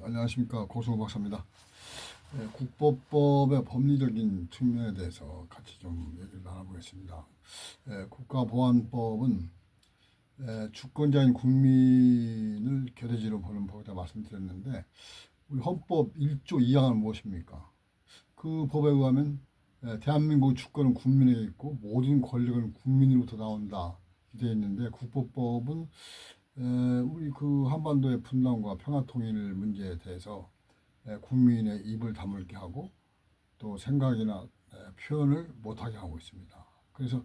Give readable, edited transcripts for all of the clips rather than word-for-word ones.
안녕하십니까. 고승호 박사입니다. 국보법의 법리적인 측면에 대해서 같이 좀 얘기를 나눠보겠습니다. 국가보안법은 주권자인 국민을 겨대지로 보는 법이다 말씀드렸는데, 우리 헌법 1조 2항은 무엇입니까? 그 법에 의하면 대한민국 주권은 국민에게 있고 모든 권력은 국민으로부터 나온다 되어 있는데, 국보법은 우리 그 한반도의 분단과 평화통일 문제에 대해서 국민의 입을 다물게 하고 또 생각이나 표현을 못하게 하고 있습니다. 그래서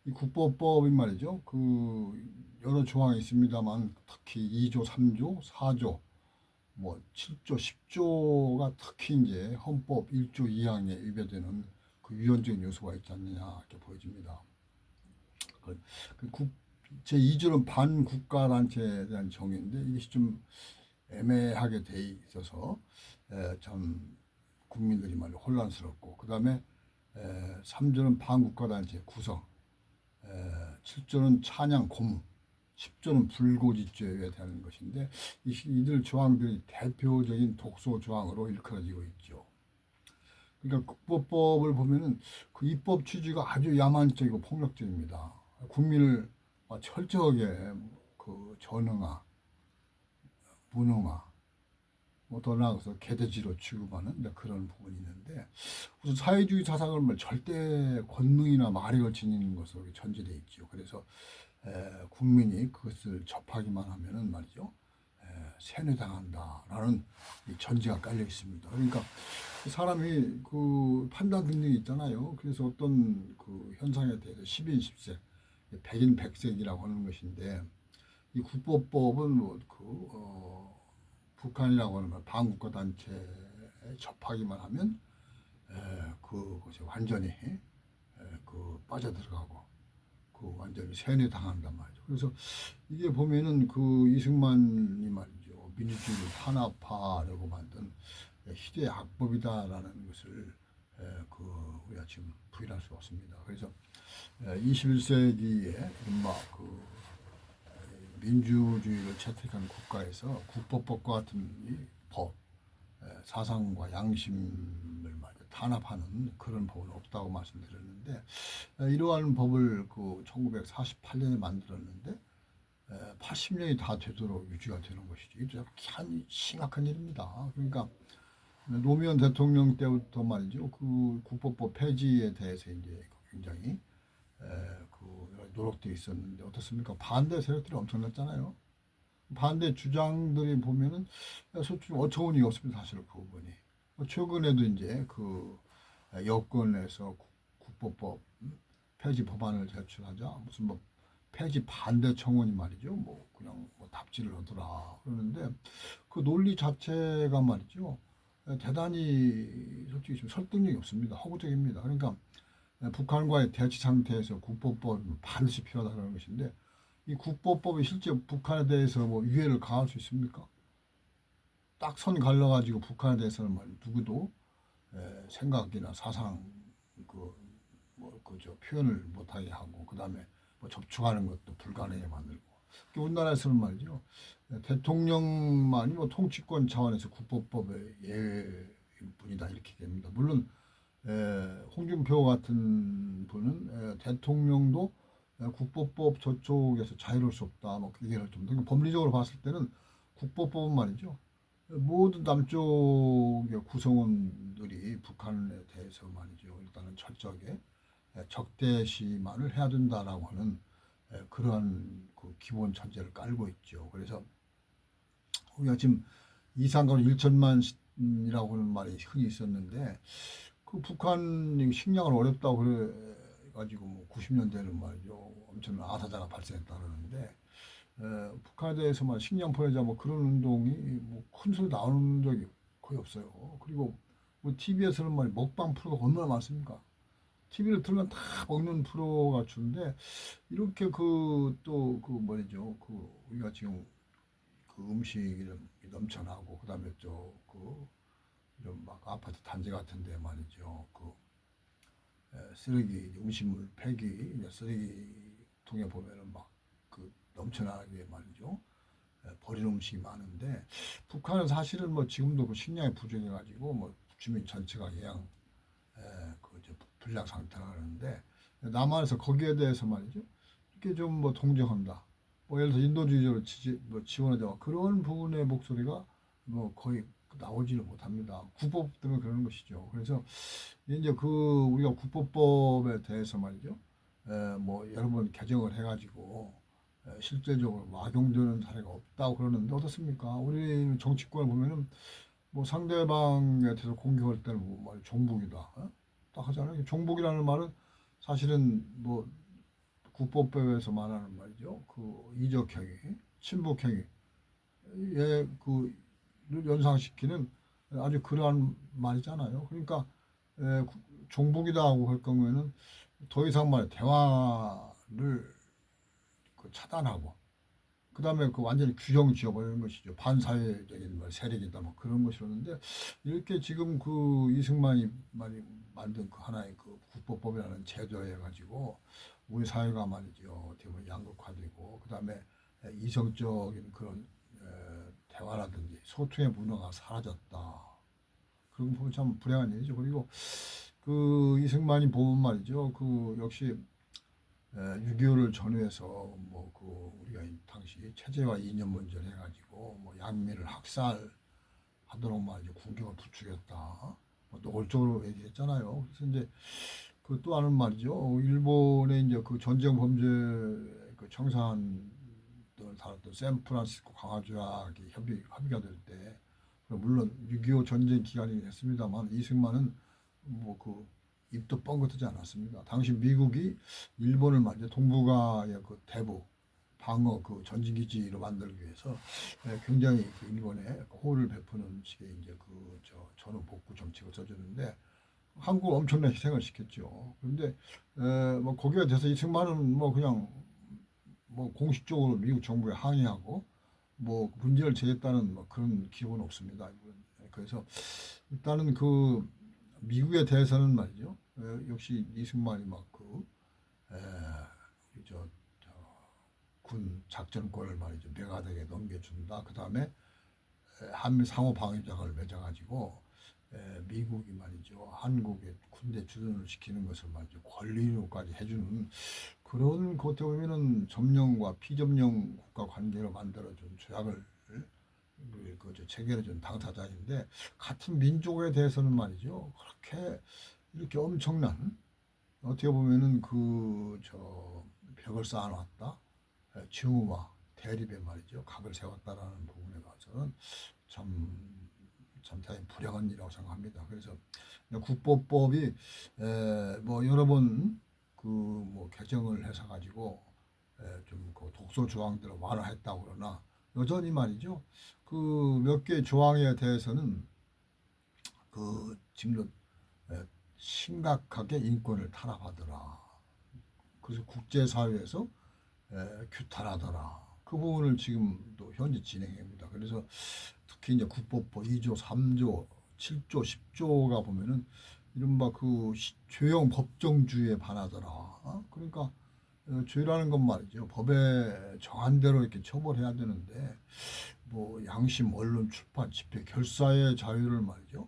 이 국보법이 말이죠. 그 여러 조항이 있습니다만 특히 2조, 3조, 4조, 뭐 7조, 10조가 특히 이제 헌법 1조 2항에 위배되는 그 위헌적인 요소가 있지 않느냐 이렇게 보여집니다. 제2조는 반국가단체에 대한 정의인데 이것이 좀 애매하게 돼 있어서 참 국민들이 말로 혼란스럽고, 그 다음에 3조는 반국가단체 구성, 7조는 찬양 고무, 10조는 불고지죄에 대한 것인데 이들 조항들이 대표적인 독소 조항으로 일컬어지고 있죠. 그러니까 국보법을 보면은 그 입법 취지가 아주 야만적이고 폭력적입니다. 국민을 철저하게 그 전응화, 문응화, 뭐 더 나아가서 개돼지로 취급하는 그런 부분이 있는데, 우선 사회주의 사상을 절대 권능이나 말에 걸치는 것으로 전제되어 있죠. 그래서 국민이 그것을 접하기만 하면은 말이죠, 세뇌당한다라는 전제가 깔려 있습니다. 그러니까 사람이 그 판단 능력이 있잖아요. 그래서 어떤 그 현상에 대해서 10인 10색, 백인 백색이라고 하는 것인데, 이 국보법은 북한이라고 하는 반국가 단체에 접하기만 하면 그것이 완전히 그 빠져들어가고 그 완전히 세뇌당한단 말이죠. 그래서 이게 보면은 그 이승만이 말이죠, 민주주의를 탄압하려고 만든 희대의 악법이다라는 것을 우리가 지금 부인할 수 없습니다. 그래서 21세기에 이른바 그 민주주의를 채택한 국가에서 국보법과 같은 이 법, 사상과 양심을 탄압하는 그런 법은 없다고 말씀드렸는데, 이러한 법을 그 1948년에 만들었는데 80년이 다 되도록 유지가 되는 것이죠. 이게 참 심각한 일입니다. 그러니까 노무현 대통령 때부터 말이죠, 그 국보법 폐지에 대해서 이제 굉장히 노력되어 있었는데 어떻습니까? 반대 세력들이 엄청났잖아요. 반대 주장들이 보면은 솔직히 어처구니 없습니다. 사실 그 부분이. 최근에도 이제 그 여권에서 국보법 폐지 법안을 제출하자 무슨 뭐 폐지 반대 청원이 말이죠. 뭐 그냥 뭐 답지를 하더라 그러는데, 그 논리 자체가 말이죠, 대단히 솔직히 좀 설득력이 없습니다. 허구적입니다. 그러니까 북한과의 대치 상태에서 국보법이 반드시 필요하다는 것인데, 이 국보법이 실제 북한에 대해서 뭐 유해를 가할 수 있습니까? 딱 선 갈라가지고 북한에 대해서는 말 누구도 생각이나 사상 그저 표현을 못하게 하고, 그 다음에 뭐 접촉하는 것도 불가능하게 만들고. 우리나라에서는 말이죠, 대통령만이 뭐 통치권 차원에서 국보법의 예뿐이다 이렇게 됩니다. 물론 홍준표 같은 분은 대통령도 국보법 저쪽에서 자유로울 수 없다, 뭐 얘기를 좀 법리적으로 봤을 때는 국보법은 말이죠, 모든 남쪽의 구성원들이 북한에 대해서 말이죠, 일단은 철저하게 적대시만을 해야 된다라고 하는 그러한 그 기본 전제를 깔고 있죠. 그래서 우리가 지금 이상가로 1천만이라고 하는 말이 흔히 있었는데, 그 북한 식량을 어렵다고 그래가지고 뭐 90년대는 말이죠, 엄청난 아사자가 발생했다 그러는데, 북한에 대해서 막 식량 보내자 뭐 그런 운동이 뭐 큰 소리 나오는 적이 거의 없어요. 그리고 뭐 TV에서는 말 먹방 프로가 얼마나 많습니까? TV를 틀면 다 먹는 프로가 주는데, 이렇게 그 또 그 뭐죠, 그 우리가 지금 그 음식이 넘쳐나고, 그다음에 또그 이런 막 아파트 단지 같은데 말이죠, 그 쓰레기 음식물 폐기 쓰레기통에 보면은 막 그 넘쳐나게 말이죠, 버리는 음식이 많은데 북한은 사실은 뭐 지금도 그 식량이 부족해가지고 뭐 주민 전체가 영양 그 불량 상태라 그러는데 남한에서 거기에 대해서 말이죠 이렇게 좀 뭐 동정한다. 뭐 예를 들어 인도주의적으로 지원하자 그런 부분의 목소리가 뭐 거의 나오지를 못합니다. 국법 때문에 그러는 것이죠. 그래서 이제 그 우리가 국보법에 대해서 말이죠. 뭐 여러 번 개정을 해가지고 실제적으로 악용되는 사례가 없다고 그러는데 어떻습니까? 우리 정치권을 보면은 뭐 상대방에 대해서 공격할 때는 뭐 종북이다, 딱 하잖아요. 종북이라는 말은 사실은 뭐 국보법에서 말하는 말이죠. 그 이적행위, 친북행위, 예그 연상시키는 아주 그러한 말이잖아요. 그러니까 종북이다 하고 할 경우에는 더 이상 말 대화를 그 차단하고 그 다음에 그 완전히 규정 지어버리는 것이죠. 반사회적인 뭐 세력이다 뭐 그런 것이었는데 이렇게 지금 그 이승만이 많이 만든 그 하나의 그 국보법이라는 제도에 가지고 우리 사회가 말이죠. 어떻게 보면 양극화되고 그 다음에 이성적인 그런 대화라든지 소통의 문화가 사라졌다. 그런 부분 참 불행한 일이죠. 그리고 그 이승만이 보면 말이죠. 그 역시 6.25를 전후해서 뭐 그 우리가 당시 체제와 이념 문제를 해가지고 뭐 양미를 학살하도록 말이죠. 군경을 부추겼다. 뭐 노골적으로 얘기했잖아요. 그래서 이제 그 또 하는 말이죠. 일본의 이제 그 전쟁 범죄 그 청산을 다뤘던 샌프란시스코 강화조약이 합의가 될 때 물론 6.25 전쟁 기간이 됐습니다만 이승만은 뭐 그 입도 뻥긋하지 않았습니다. 당시 미국이 일본을 말이죠 동북아의 그 대북 방어 그 전진기지로 만들기 위해서 굉장히 그 일본에 호를 베푸는 식의 이제 그 전후 복구 정책을 써줬는데 한국 엄청난 희생을 시켰죠. 그런데 뭐 거기에 대해서 이승만은 뭐 그냥 뭐 공식적으로 미국 정부에 항의하고 뭐 문제를 제기했다는 뭐 그런 기록은 없습니다. 그래서 일단은 그 미국에 대해서는 말이죠. 역시 이승만이 막그 군 작전권을 말이죠. 백아대에게 넘겨준다. 그 다음에 한미 상호 방위장을 맺어가지고 미국이 말이죠. 한국의 군대 주둔을 시키는 것을 말이죠. 권리로까지 해주는 그런 것 어떻게 보면은 점령과 피점령 국가 관계로 만들어준 조약을 그 체결해준 당사자인데 같은 민족에 대해서는 말이죠. 그렇게 이렇게 엄청난 어떻게 보면은 그 벽을 쌓아놨다. 증오와 대립의 말이죠. 각을 세웠다라는 부분에 관해서는 참 대단히 불행한 일이라고 생각합니다. 그래서 국보법이 뭐 여러 번 그 뭐 개정을 해서 가지고 좀 그 독소 조항들을 완화했다고 그러나 여전히 말이죠. 그 몇 개 조항에 대해서는 그 지금도 심각하게 인권을 탄압하더라. 그래서 국제사회에서 규탄하더라. 그 부분을 지금도 현재 진행합니다. 그래서 특히 이제 국보법 2조, 3조, 7조, 10조가 보면은 이른바 그 죄형 법정주의에 반하더라. 그러니까 죄라는 건 말이죠. 법에 정한 대로 이렇게 처벌해야 되는데 뭐 양심, 언론, 출판, 집회, 결사의 자유를 말이죠.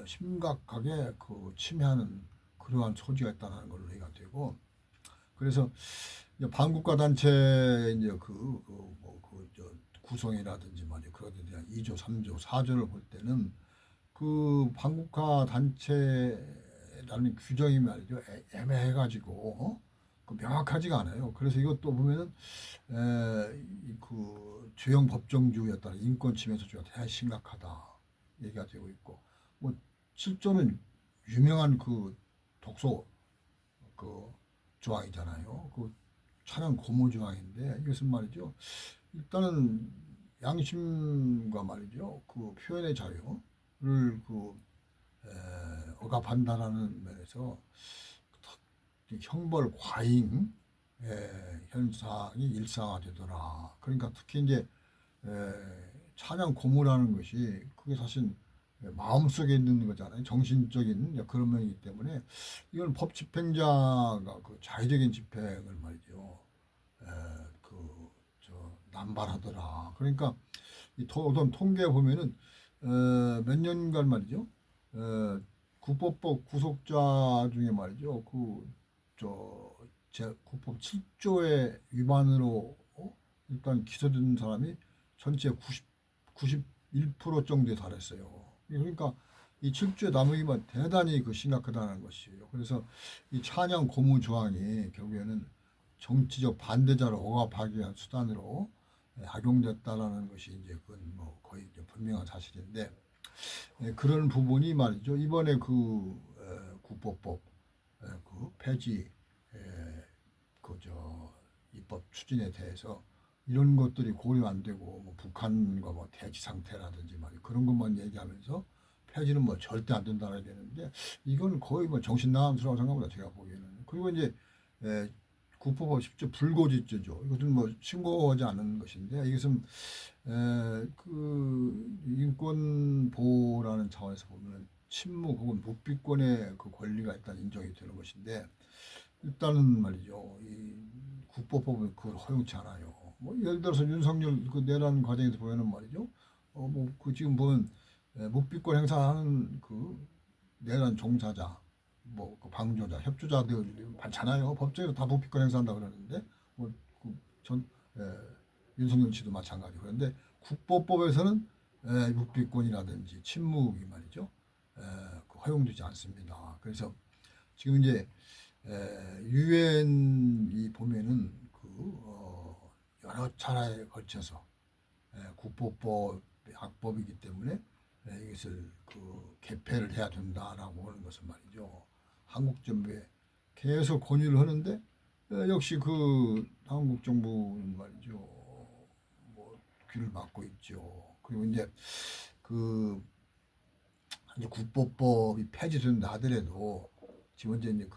심각하게 그 침해하는 그러한 소지가 있다는 걸로 얘기가 되고 그래서 반국가 단체 이제 구성이라든지 말이죠. 그런 데 대한 2조, 3조, 4조를 볼 때는 그 반국가 단체라는 규정이 말이죠. 애매해가지고 그 명확하지가 않아요. 그래서 이것도 보면은 그 죄형 법정주의에 따라 인권 침해 소지가 대단히 심각하다 얘기가 되고 있고 뭐 7조는 유명한 그 독소 그 조항이잖아요. 그 차량 고무 조항인데 이것은 말이죠. 일단은 양심과 말이죠. 그 표현의 자유를 억압한다라는 면에서 형벌 과잉 현상이 일상화되더라. 그러니까 특히 이제 찬양 고무라는 것이 그게 사실 마음속에 있는 거잖아요. 정신적인 그런 면이기 때문에 이건 법 집행자가 그 자의적인 집행을 말이죠. 반발하더라. 그러니까 어떤 통계에 보면은 몇 년간 말이죠. 국보법 구속자 중에 말이죠. 국법 7조의 위반으로 일단 기소된 사람이 전체 91% 정도에 달했어요. 그러니까 이 7조의 남용이면 대단히 심각하다는 것이에요. 그래서 이 찬양 고무 조항이 결국에는 정치적 반대자를 억압하기 위한 수단으로 악용됐다라는 것이 이제 그건 뭐 거의 이제 분명한 사실인데, 그런 부분이 말이죠. 이번에 국보법 그 폐지 입법 추진에 대해서 이런 것들이 고려 안 되고 뭐 북한과 뭐 대치 상태라든지 말이야 그런 것만 얘기하면서 폐지는 뭐 절대 안 된다고 되는데, 이건 거의 뭐 정신 나간 소리라고 생각합니다. 제가 보기에는. 그리고 이제 국보법 10조 불고지죄죠. 이것은 뭐 신고하지 않은 것인데, 이것은 인권 보호라는 차원에서 보면 침묵 혹은 묵비권의 그 권리가 일단 인정이 되는 것인데, 일단은 말이죠. 이 국보법은 그걸 허용치 않아요. 뭐 예를 들어서 윤석열 그 내란 과정에서 보면은 말이죠. 지금 보면 묵비권 행사하는 그 내란 종사자, 그 방조자, 협조자들 많잖아요. 법정에서 다 묵비권 행사한다 그러는데, 뭐전 윤석열 씨도 마찬가지. 그런데 국보법에서는 묵비권이라든지 침묵이 말이죠. 허용되지 않습니다. 그래서 지금 이제 유엔이 보면은 여러 차례에 걸쳐서 국보법 악법이기 때문에 이것을 개폐를 해야 된다라고 하는 것은 말이죠. 한국 정부에 계속 권유를 하는데 역시 한국 정부는 말이죠. 뭐 귀를 막고 있죠. 그리고 이제 이제 국보법이 폐지된다 하더라도 지금 이제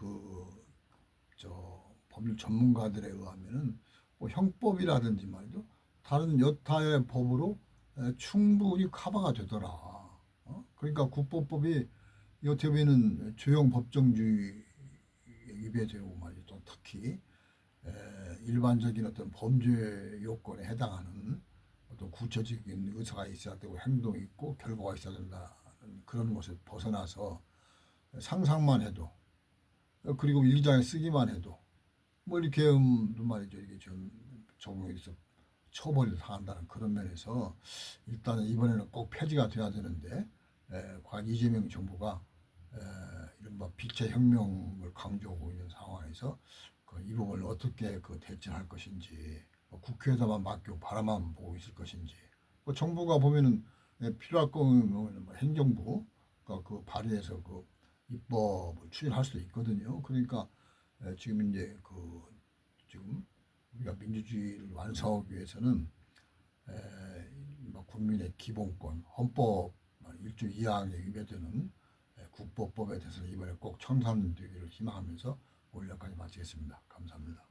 법률 전문가들에 의하면은 뭐 형법이라든지 말이죠. 다른 여타의 법으로 충분히 커버가 되더라. 그러니까 국보법이 어떻게 보면은 조형 법정주의에 위배되고 말이죠. 또 특히 일반적인 어떤 범죄 요건에 해당하는 어떤 구체적인 의사가 있어야 되고 행동이 있고 결과가 있어야 된다는 그런 것을 벗어나서 상상만 해도, 그리고 일장에 쓰기만 해도 뭐 이렇게 말이죠. 이게 좀 적용해서 처벌을 당한다는 그런 면에서 일단은 이번에는 꼭 폐지가 돼야 되는데, 과연 이재명 정부가 이른바 빛의 혁명을 강조하고 있는 상황에서 이 부분을 어떻게 대처할 것인지, 국회에다만 맡기고 바라만 보고 있을 것인지, 정부가 보면은 필요할 거면 행정부가 발의해서 입법을 추진할 수도 있거든요. 그러니까 지금 이제 지금 우리가 민주주의를 완성하기 위해서는 국민의 기본권, 헌법 1조 2항에 위배되는 국보법에 대해서 이번에 꼭 청산되기를 희망하면서 오늘 여기까지 마치겠습니다. 감사합니다.